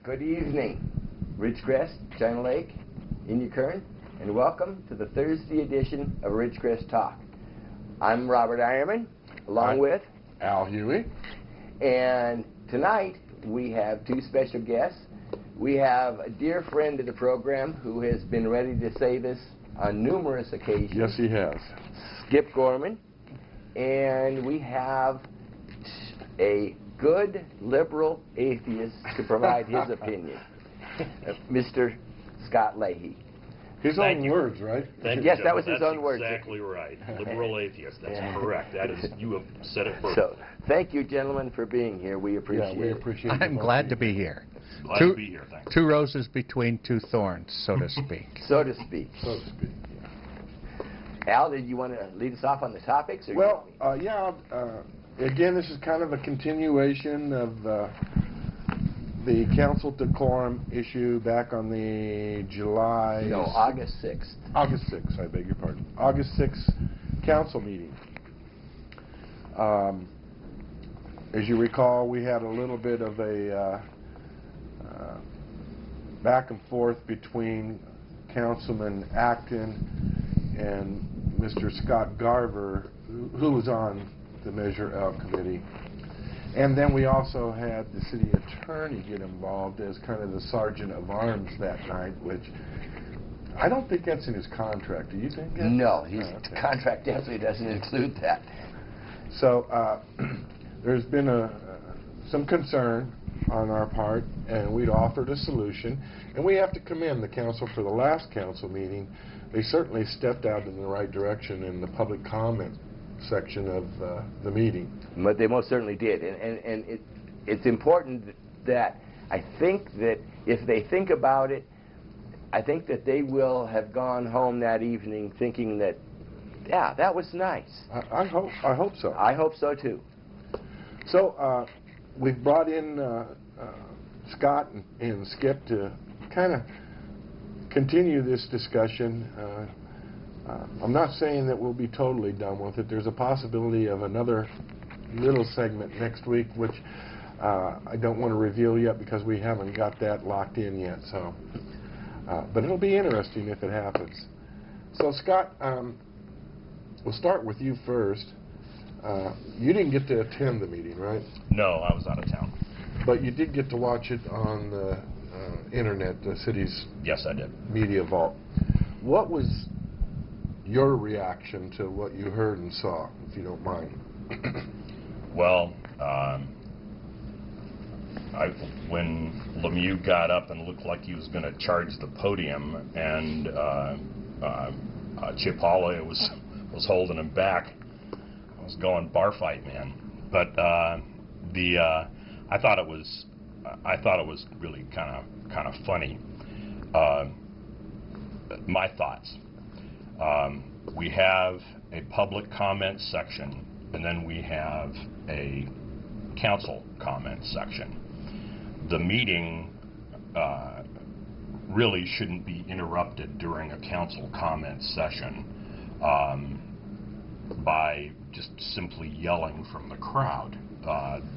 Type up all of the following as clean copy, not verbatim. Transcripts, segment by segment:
Good evening, Ridgecrest, China Lake, Indian Current, and welcome to the Thursday edition of Ridgecrest Talk. I'm Robert Eierman, along with Al Huey. And tonight we have two special guests. We have a dear friend of the program who has been ready to say this on numerous occasions. Yes, he has. Skip Gorman. And we have a good liberal atheist to provide his opinion, Mr. Scott Leahy. His own words, right? Thank you, yes, that was That's his own words. Exactly right. Liberal atheist. That's correct. That is, you have said it perfectly. So, thank you, gentlemen, for being here. We appreciate it. I'm glad to be here. Glad to be here. Thanks. Two roses between two thorns, so to speak. So to speak. So to speak. Al, did you want to lead us off on the topics? Or well, again, this is kind of a continuation of the council decorum issue back on the August 6th. August 6th, I beg your pardon. August 6th council meeting. As you recall, we had a little bit of a back and forth between Councilman Acton and Mr. Scott Garver, who was on the Measure L committee. And then we also had the city attorney get involved as kind of the sergeant of arms that night, which I don't think that's in his contract. Do you think? No, his contract definitely doesn't include that. So there's been some concern on our part, and we'd offered a solution. And we have to commend the council for the last council meeting. They certainly stepped out in the right direction in the public comment section of the meeting. But they most certainly did, and it's important that I think that if they think about it, I think that they will have gone home that evening thinking that, yeah, that was nice. I hope so. I hope so too. So we've brought in Scott and Skip to kind of continue this discussion. I'm not saying that we'll be totally done with it. There's a possibility of another little segment next week, which I don't want to reveal yet because we haven't got that locked in yet. So, but it'll be interesting if it happens. So, Scott, we'll start with you first. You didn't get to attend the meeting, right? No, I was out of town. But you did get to watch it on the internet, the city's Yes, I did. media vault. What was your reaction to what you heard and saw, if you don't mind? Well, when Lemieux got up and looked like he was going to charge the podium, and Chip Holloway was holding him back, I was going bar fight, man. But I thought it was really kind of funny. My thoughts. We have a public comment section, and then we have a council comment section. The meeting really shouldn't be interrupted during a council comment session by just simply yelling from the crowd.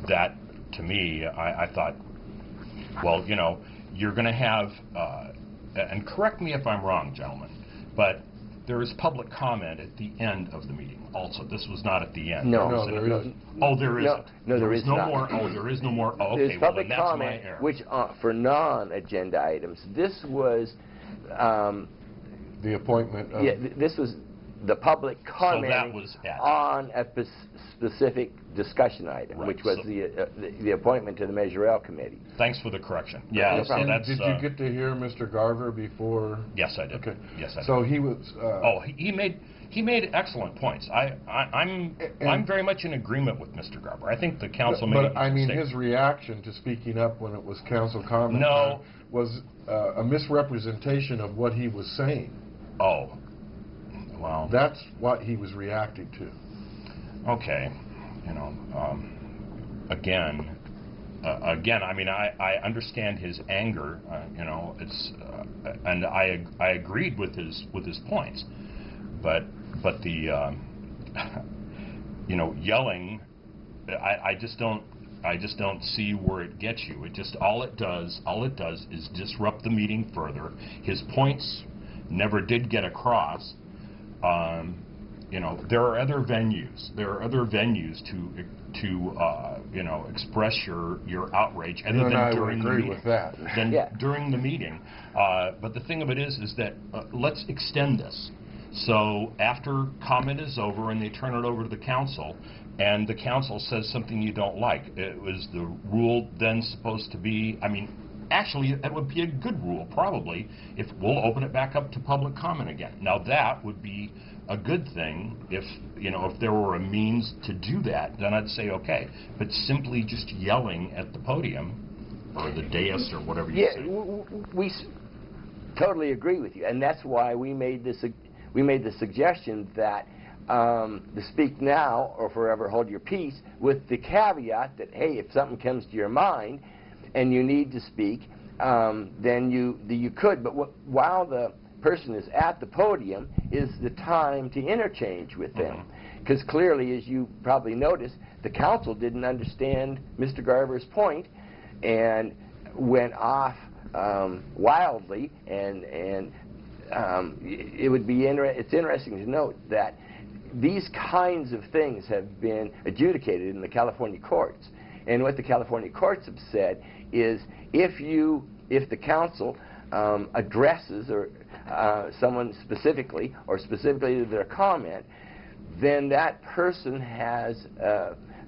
That, to me, I thought, well, you know, you're going to have, and correct me if I'm wrong, gentlemen, but there is public comment at the end of the meeting also. This was not at the end. No, there isn't. Oh, there isn't. No, there is no not. more. Oh, there is no more. Oh, okay, There's well, public then that's comment, my error. which for non-agenda items. This was The appointment of... this was the public comment on a specific discussion item, right, which was the appointment to the Measure L committee. Thanks for the correction. Yeah, so that's... Did you get to hear Mr. Garver before? Yes, I did. Okay. Yes, I did. So he was... he made excellent points. I'm very much in agreement with Mr. Garver. I think the council made a But I mean, mistake. his reaction to speaking up when it was council comment No. was a misrepresentation of what he was saying. Oh, well... That's what he was reacting to. Okay. You know, again, I mean, I understand his anger. You know, it's and I agreed with his points, but the you know, yelling, I just don't I just don't see where it gets you. It just, all it does is disrupt the meeting further. His points never did get across. You know, there are other venues. There are other venues to you know, express your outrage, other than during the meeting. With that. Than during the meeting. But the thing of it is that let's extend this. So after comment is over and they turn it over to the council, and the council says something you don't like, it was the rule then supposed to be, I mean, actually, that would be a good rule, probably, if we'll open it back up to public comment again. Now, that would be a good thing if, you know, if there were a means to do that, then I'd say okay. But simply just yelling at the podium, or the dais, or whatever you say. We totally agree with you, and that's why we made this. We made the suggestion that the speak now or forever hold your peace, with the caveat that, hey, if something comes to your mind and you need to speak, then you could. But while the person is at the podium is the time to interchange with them. Because clearly, as you probably noticed, the council didn't understand Mr. Garver's point and went off wildly, and it would be it's interesting to note that these kinds of things have been adjudicated in the California courts. And what the California courts have said is if the council addresses or someone specifically, or specifically to their comment, then that person has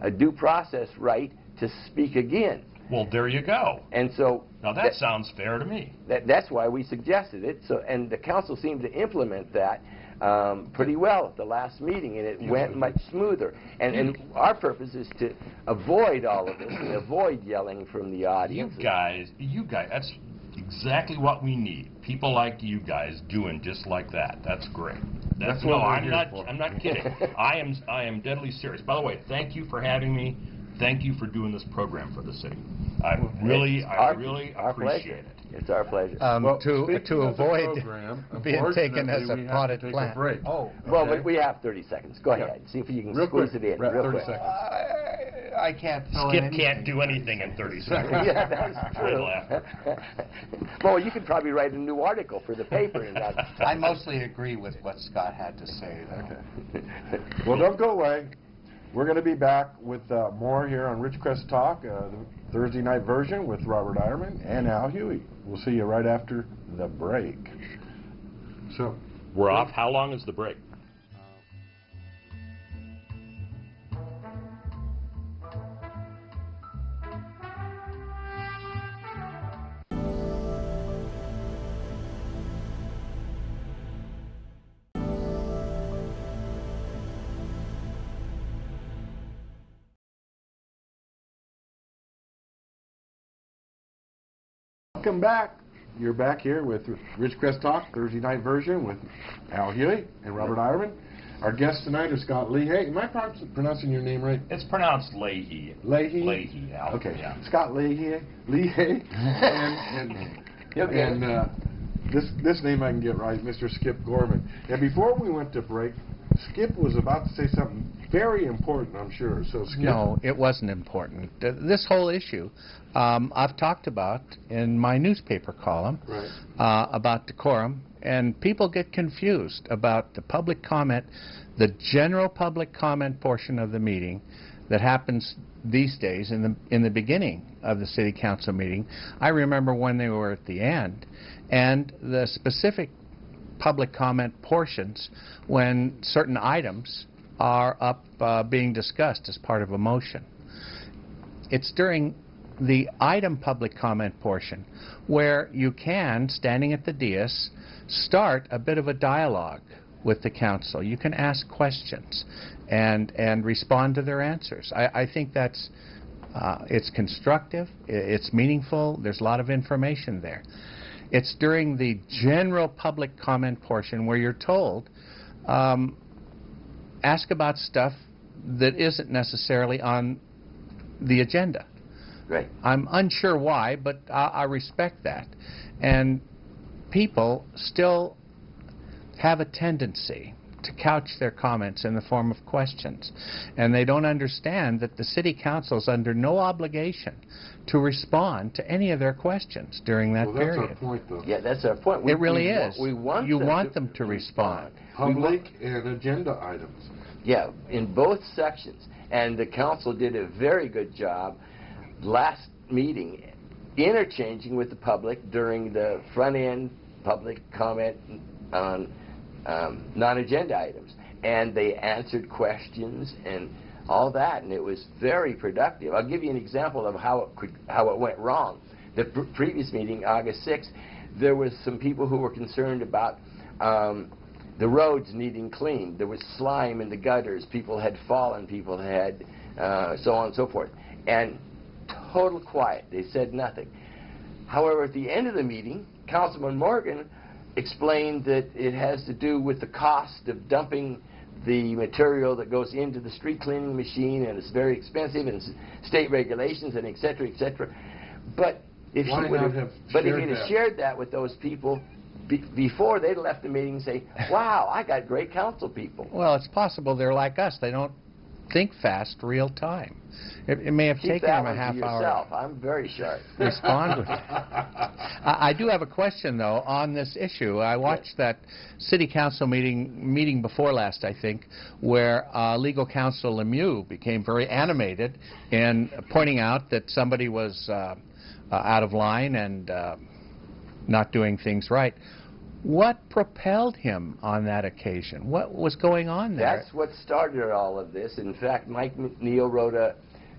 a due process right to speak again. Well, there you go. And so now that sounds fair to me. That's why we suggested it. So, and the council seemed to implement that pretty well at the last meeting, and it went much smoother. And our purpose is to avoid all of this and avoid yelling from the audience. You guys, that's exactly what we need. People like you guys doing just like that. That's great. That's what I'm not kidding. I am deadly serious. By the way, thank you for having me. Thank you for doing this program for the city. I really appreciate it. It's our pleasure. Well, to avoid program, being taken as a potted plant. Oh, well, but we have 30 seconds. Go ahead. See if you can squeeze it in. Real quick. I can't fill Skip can't do anything in 30 seconds. Yeah, that's true. Well, you could probably write a new article for the paper in that. I mostly agree with what Scott had to say, though. Okay. Well, don't go away. We're going to be back with more here on Ridgecrest Talk, the Thursday night version with Robert Eierman and Al Huey. We'll see you right after the break. So we're off. How long is the break? welcome back. You're back here with Ridgecrest Talk, Thursday night version with Al Huey and Robert Eierman. Our guests tonight are Scott Leahy. Am I pronouncing your name right? It's pronounced Leahy. Leahy? Leahy, Al. Okay. Yeah. Scott Leahy. and this name I can get right, Mr. Skip Gorman. And before we went to break, Skip was about to say something very important, I'm sure. So Skip. No, it wasn't important. This whole issue I've talked about in my newspaper column about decorum, and people get confused about the public comment, the general public comment portion of the meeting that happens these days in the beginning of the city council meeting. I remember when they were at the end, and the specific public comment portions when certain items are up being discussed as part of a motion. It's during the item public comment portion where you can, standing at the dais, start a bit of a dialogue with the council. You can ask questions and respond to their answers. I think that's it's constructive, it's meaningful, there's a lot of information there. It's during the general public comment portion where you're told, ask about stuff that isn't necessarily on the agenda. Right. I'm unsure why, but I respect that. And people still have a tendency to couch their comments in the form of questions. And they don't understand that the City Council is under no obligation to respond to any of their questions during that period. Well, that's our point, though. Yeah, that's our point. It really is. We want you them want to them to respond. Public and agenda items. Yeah, in both sections. And the council did a very good job last meeting interchanging with the public during the front-end public comment on non-agenda items. And they answered questions and all that, and it was very productive. I'll give you an example of how it went wrong. The previous meeting, August 6th, there was some people who were concerned about the roads needing cleaned. There was slime in the gutters. People had fallen. People had so on and so forth. And total quiet. They said nothing. However, at the end of the meeting, Councilman Morgan explained that it has to do with the cost of dumping the material that goes into the street cleaning machine, and it's very expensive, and it's state regulations, and et cetera, But if he would have shared that with those people before, they'd left the meeting and say, wow, I got great council people. Well, it's possible they're like us. They don't think fast real time. It may have taken them a half hour. Yourself. I'm very sharp. Respond with it. I do have a question, though, on this issue. I watched that City Council meeting before last, I think, where Legal Counsel Lemieux became very animated in pointing out that somebody was out of line and not doing things right. What propelled him on that occasion? What was going on there? That's what started all of this. In fact, Mike McNeil wrote an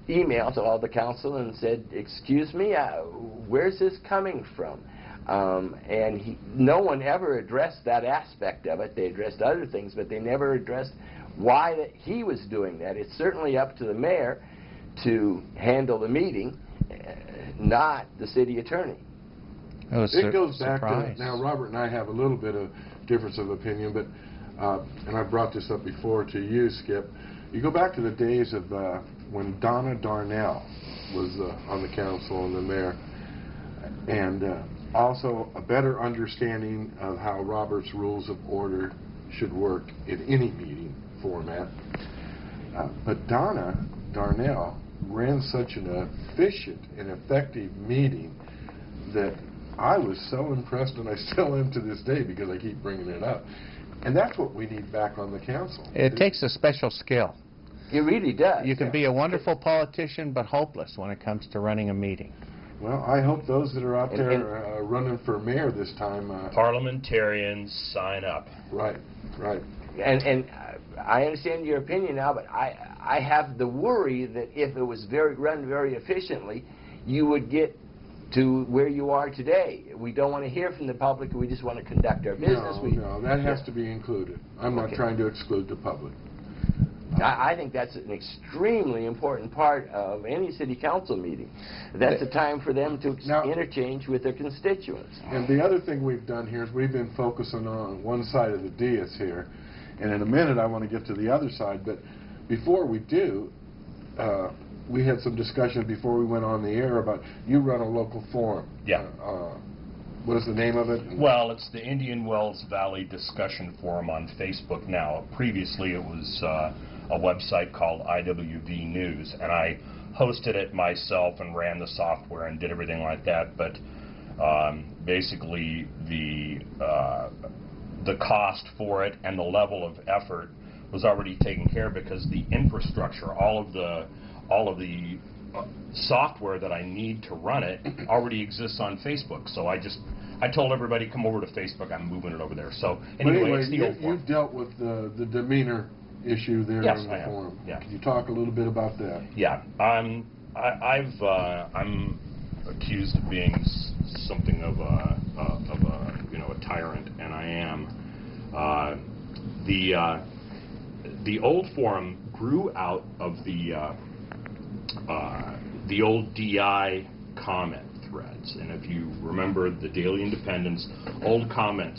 email to all the council and said, excuse me, where's this coming from? And no one ever addressed that aspect of it. They addressed other things, but they never addressed why he was doing that. It's certainly up to the mayor to handle the meeting, not the city attorney. It goes back to, now Robert and I have a little bit of difference of opinion, but, and I brought this up before to you, Skip, you go back to the days of when Donna Darnell was on the council and the mayor, and also a better understanding of how Robert's Rules of Order should work in any meeting format. But Donna Darnell ran such an efficient and effective meeting that I was so impressed, and I still am to this day because I keep bringing it up. And that's what we need back on the council. It takes a special skill. It really does. You can be a wonderful politician, but hopeless when it comes to running a meeting. Well, I hope those that are out there running for mayor this time... parliamentarians, sign up. Right, right. And I understand your opinion now, but I have the worry that if it was run very efficiently, you would get to where you are today. We don't want to hear from the public. We just want to conduct our business. No, that has to be included. I'm not trying to exclude the public. I think that's an extremely important part of any city council meeting. That's a time for them to interchange with their constituents. And the other thing we've done here is we've been focusing on one side of the dais here. And in a minute I want to get to the other side. But before we do, we had some discussion before we went on the air about you run a local forum. Yeah. What is the name of it? Well, it's the Indian Wells Valley Discussion Forum on Facebook now. Previously it was a website called IWV News, and I hosted it myself and ran the software and did everything like that. But basically the cost for it and the level of effort was already taken care of because the infrastructure, all of the software that I need to run it already exists on Facebook. So I told everybody, come over to Facebook. I'm moving it over there. So anyway, it's the old forum. You dealt with the demeanor issue there in the forum. Yeah. Can you talk a little bit about that? Yeah. I'm accused of being something of a tyrant, and I am. The old forum grew out of the old DI comment threads, and if you remember the Daily Independent's old comment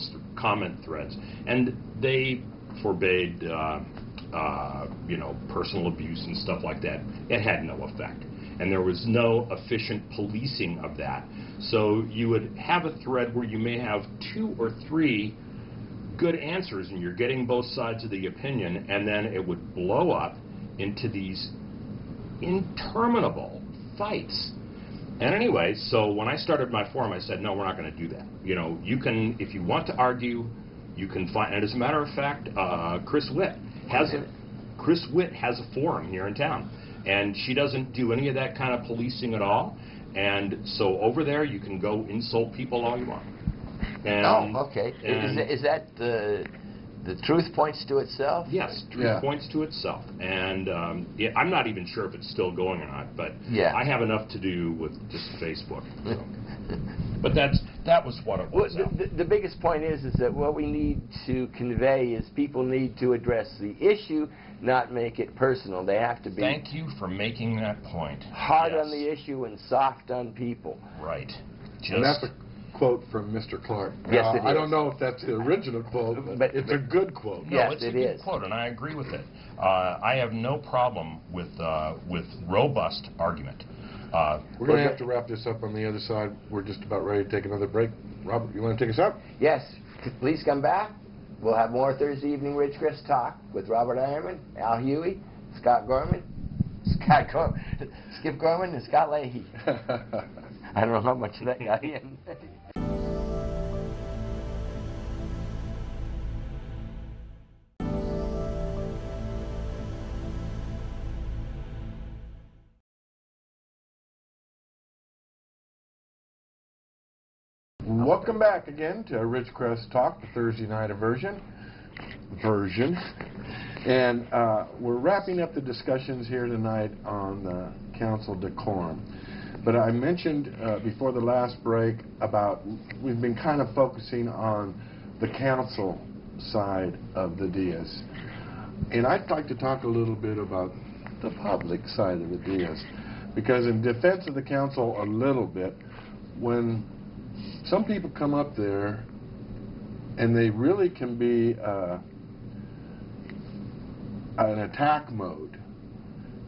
threads, and they forbade personal abuse and stuff like that. It had no effect, and there was no efficient policing of that. So you would have a thread where you may have 2 or 3 good answers and you're getting both sides of the opinion, and then it would blow up into these interminable fights. And anyway, so when I started my forum, I said, no, we're not going to do that. You know, you can, if you want to argue, you can find, and as a matter of fact, Chris Witt has a forum here in town, and she doesn't do any of that kind of policing at all. And so over there, you can go insult people all you want. And, oh, okay. Is that the truth points to itself? Yes, truth points to itself. And I'm not even sure if it's still going or not, but I have enough to do with just Facebook. So. But that was what it was. Well, the biggest point is that what we need to convey is people need to address the issue, not make it personal. They have to be. Thank you for making that point. Hard on the issue and soft on people. Right. And that's a quote from Mr. Clark. Yes, it is. I don't know if that's the original quote, but it's a good quote. No, yes, it's a good quote, and I agree with it. I have no problem with robust argument. We're going to have to wrap this up on the other side. We're just about ready to take another break. Robert, you want to take us out? Yes. Please come back. We'll have more Thursday evening Ridgecrest Talk with Robert Eierman, Al Huey, Skip Gorman, and Scott Leahy. I don't know how much of that got in. Welcome back again to Ridgecrest Talk, the Thursday night version. And we're wrapping up the discussions here tonight on the council decorum. But I mentioned before the last break about we've been kind of focusing on the council side of the dais. And I'd like to talk a little bit about the public side of the dais. Because in defense of the council a little bit, when some people come up there and they really can be an attack mode,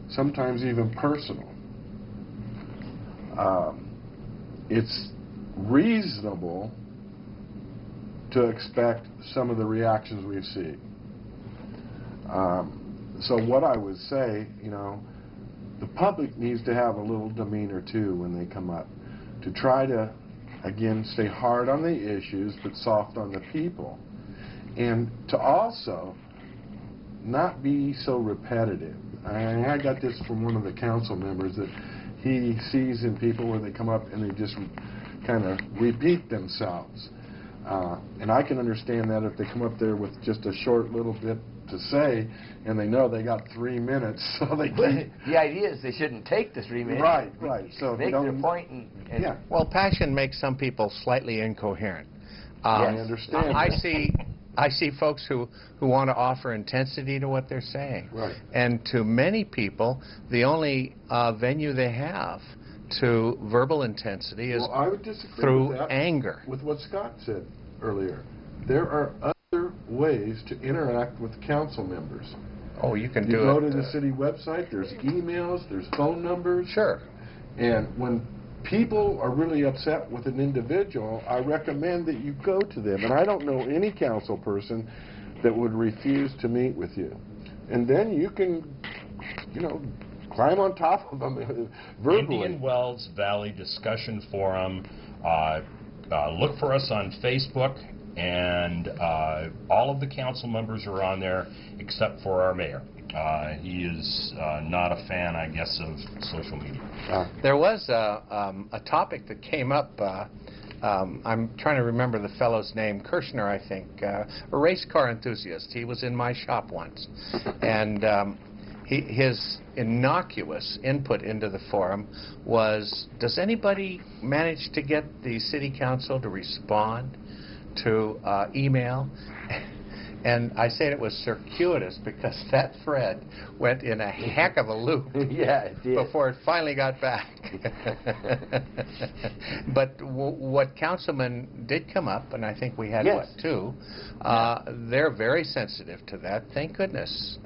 sometimes even personal. It's reasonable to expect some of the reactions we've seen. So what I would say, you know, the public needs to have a little demeanor too when they come up, to try to, again, stay hard on the issues but soft on the people, and to also not be so repetitive. I got this from one of the council members that he sees in people where they come up and they just kind of repeat themselves. And I can understand that if they come up there with just a short little bit to say and they know they got 3 minutes, so they can. The idea is they shouldn't take the 3 minutes. Right. So make their point and Well, passion makes some people slightly incoherent. I understand. I see folks who want to offer intensity to what they're saying. Right. And to many people, the only venue they have to verbal intensity is I would disagree through with that, anger. with what Scott said earlier. There are other ways to interact with council members. Oh, you can You do go it. to the city website, there's emails, there's phone numbers. Sure. And when people are really upset with an individual, I recommend that you go to them. And I don't know any council person that would refuse to meet with you. And then you can, you know, climb on top of them verbally. Indian Wells Valley Discussion Forum. Look for us on Facebook, and all of the council members are on there except for our mayor. He is not a fan, I guess, of social media. There was a topic that came up. I'm trying to remember the fellow's name, Kirshner, I think, a race car enthusiast. He was in my shop once. And his innocuous input into the forum was, does anybody manage to get the city council to respond to email? And I said it was circuitous because that thread went in a heck of a loop before it finally got back. But what councilmen did come up, and I think we had two, they're very sensitive to that. Thank goodness.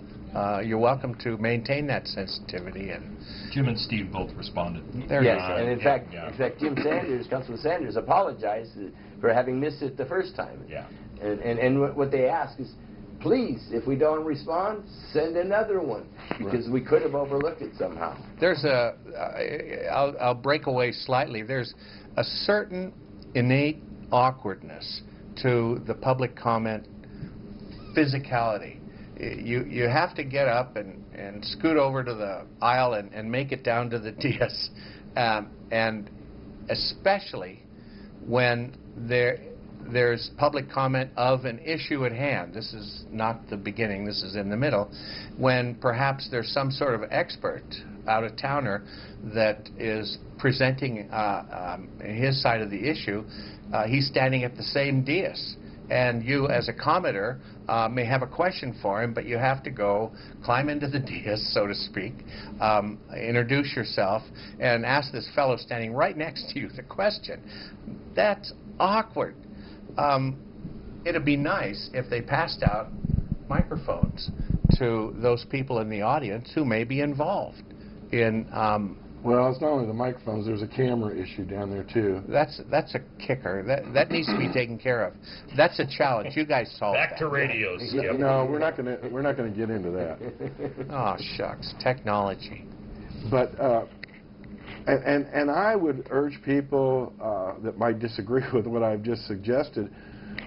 You're welcome to maintain that sensitivity. And Jim and Steve both responded. And in fact, Jim Sanders, Councilman Sanders, apologized for having missed it the first time. Yeah. And what they ask is, please, if we don't respond, send another one, because we could have overlooked it somehow. There's I'll break away slightly. There's a certain innate awkwardness to the public comment physicality. You have to get up and scoot over to the aisle and make it down to the dais, and especially when there's public comment of an issue at hand. This is not the beginning, this is in the middle, when perhaps there's some sort of expert out-of-towner that is presenting his side of the issue. He's standing at the same dais, and you as a commenter may have a question for him, but you have to go climb into the dais, so to speak, introduce yourself, and ask this fellow standing right next to you the question. That's awkward. It'd be nice if they passed out microphones to those people in the audience who may be involved in well, it's not only the microphones, there's a camera issue down there too. That's a kicker. That needs to be taken care of. That's a challenge. You guys solve that. Back to radios. Skip. No, we're not gonna get into that. Oh shucks, technology. But and I would urge people that might disagree with what I've just suggested,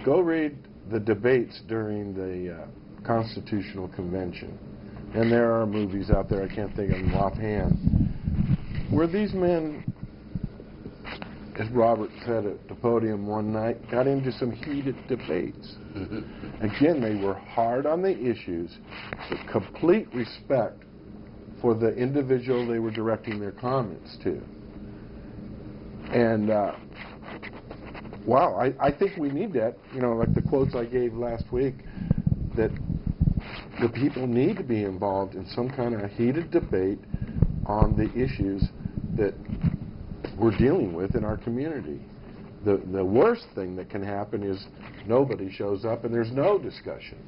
go read the debates during the Constitutional Convention. And there are movies out there, I can't think of them offhand, where these men, as Robert said at the podium one night, got into some heated debates. Again, they were hard on the issues, with complete respect for the individual they were directing their comments to. And, wow, I think we need that. You know, like the quotes I gave last week, that the people need to be involved in some kind of heated debate on the issues that we're dealing with in our community. The worst thing that can happen is nobody shows up and there's no discussion.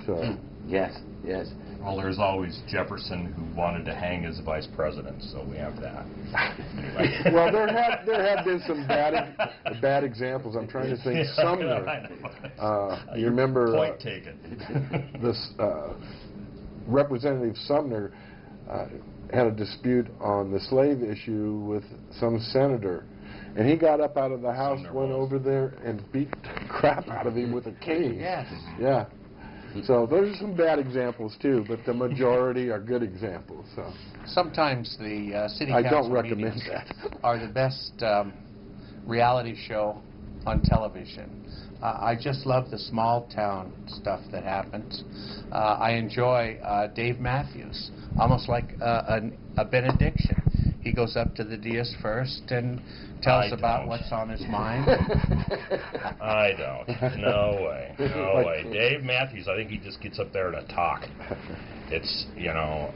So Yes, yes. Well, there's always Jefferson, who wanted to hang as vice president, so we have that. Anyway. Well, there have been some bad examples. I'm trying to think. Sumner. You remember? Point taken. This Representative Sumner had a dispute on the slave issue with some senator, and he got up out of the house, went over there, and beat the crap out of him with a cane. Yes. Yeah. So those are some bad examples too, but the majority are good examples. So Sometimes the city I council don't recommend meetings that. are the best reality show on television. I just love the small town stuff that happens. I enjoy Dave Matthews, almost like a benediction. He goes up to the dais first and tells about what's on his mind. I don't. No way. No way. Dave Matthews, I think he just gets up there to talk. It's, you know,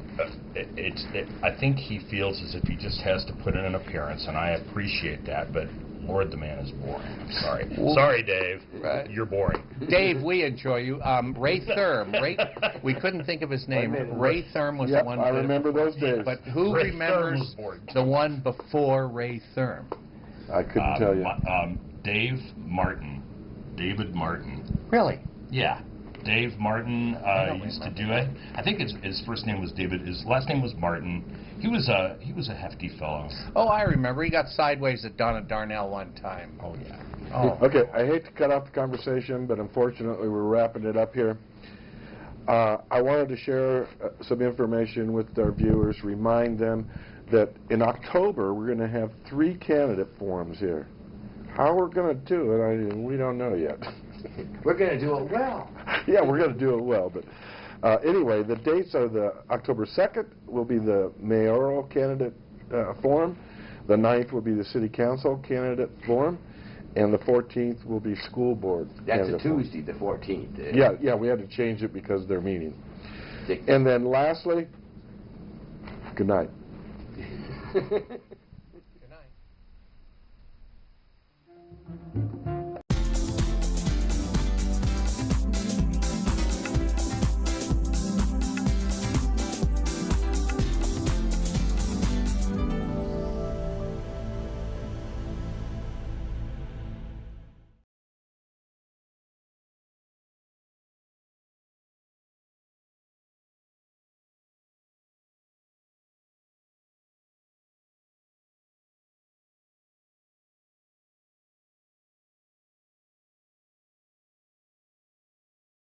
I think he feels as if he just has to put in an appearance, and I appreciate that, but Lord, the man is boring. I'm sorry. Sorry, Dave. Right. You're boring. Dave, we enjoy you. Ray Thurm. We couldn't think of his name. Ray Thurm was the one. I remember those days. But who remembers the one before Ray Thurm? I couldn't tell you. David Martin. Really? Yeah. Dave Martin used to do it. I think his first name was David. His last name was Martin. He was a hefty fellow. Oh, I remember. He got sideways at Donna Darnell one time. Oh yeah. Oh. Okay, I hate to cut off the conversation, but unfortunately we're wrapping it up here. I wanted to share some information with our viewers, remind them that in October we're going to have 3 candidate forums here. How we're going to do it, we don't know yet. We're going to do it well. Yeah, we're going to do it well. But anyway, the dates are the October 2nd will be the mayoral candidate forum. The 9th will be the city council candidate forum. And the 14th will be school board. That's a Tuesday, the 14th. Yeah, we had to change it because they're meeting. And then lastly, good night. Good night.